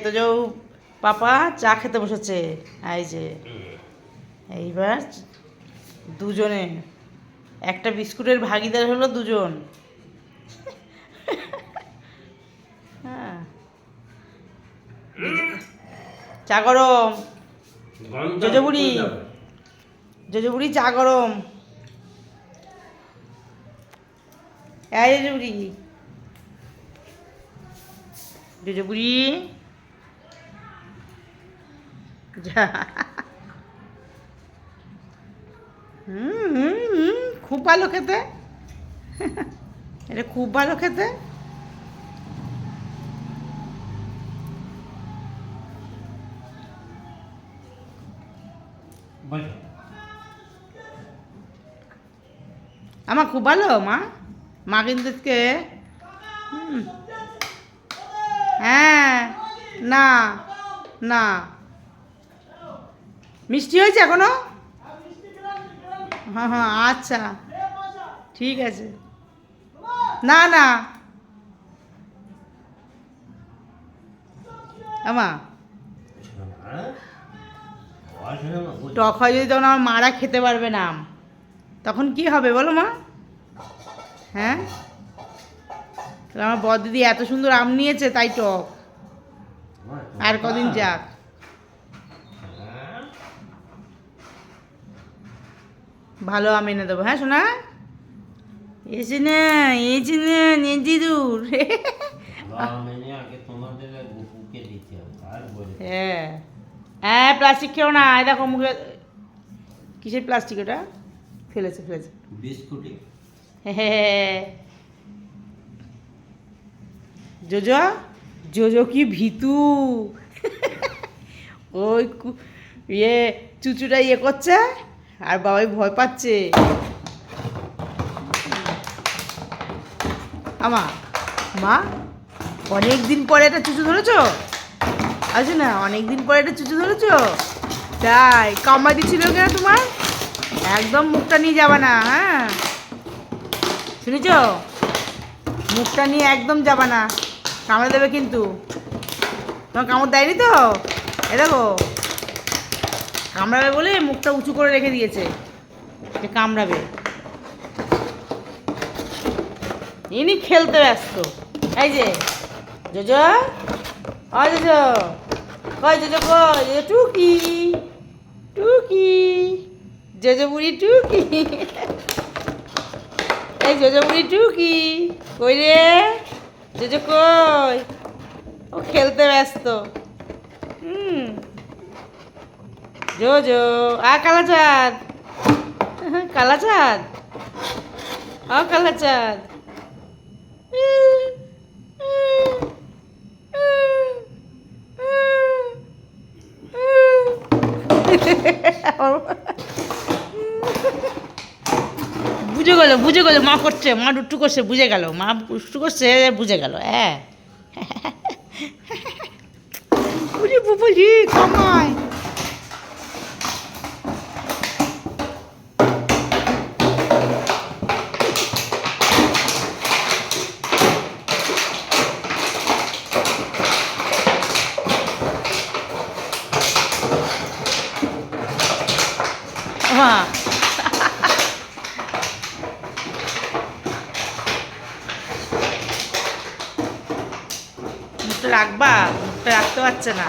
তো যাও পাপা চা খেতে বসেছে। এই যে এইবার দুজনে একটা বিস্কুটের ভাগিদার হলো দুজন। হ্যাঁ, চা গরম। জজবুড়ি জজবুড়ি চা গরম। এই জজবুড়ি জজবুড়ি খুব ভালো খেতে, এটা খুব ভালো খেতে। আমার খুব ভালো মা, মা কিন্তু আজকে হ্যাঁ না না মিষ্টি হয়েছে এখনো? হ্যাঁ হ্যাঁ আচ্ছা ঠিক আছে। না না আমা টক হয় যদি তখন আমার মারা খেতে পারবে না, তখন কি হবে বলো মা? হ্যাঁ, আমার বড় দিদি এত সুন্দর আম নিয়েছে তাই টক, আর কদিন যাক। ভালো আম এনে দেবো। হ্যাঁ শোনা, এসে না এসে না দিদুর। হ্যাঁ হ্যাঁ প্লাস্টিক খেও না, এই দেখো মুখে কিসের প্লাস্টিক ওটা ফেলেছে ফেলেছে বিস্কুটে। হ্যাঁ জোজো জোজো কি ভীতু, ওই ইয়ে চুচুটা ইয়ে করছে আর বাবাই ভয় পাচ্ছে। আমা মা অনেক দিন পরে একটা চুচু ধরেছো, আছে না অনেক দিন পরে একটা চুচু ধরেছো, তাই কামড়া দিচ্ছিল কেন তোমার? একদম মুখটা নিয়ে যাবা না, হ্যাঁ শুনেছ? মুখটা নিয়ে একদম যাবা না, কামড়ে দেবে কিন্তু। তোমার কামড় দেয়নি তো? এ দেখো কামড়াবে বলে মুখটা উঁচু করে রেখে দিয়েছে যে কামড়াবে। ইনি খেলতে ব্যস্ত। এই যে জোজো ওই জোজো কই জোজো কই জোজো টুকি টুকি জোজো বুড়ি টুকি, এই জোজো বুড়ি টুকি কই রে জোজো কই? ও খেলতে ব্যস্ত। জোজো আ কালাচাঁদ, কালাচাঁদ ও কালাচাঁদ। বুঝে গেল মা করছে, মা দুট্টু করছে বুঝে গেল, মা দুষ্টু করছে বুঝে গেল। হ্যাঁ বুঝি বুঝি কমায়। হ্যাঁ মুখটা রাখবা, মুখটা রাখতে পারছে না।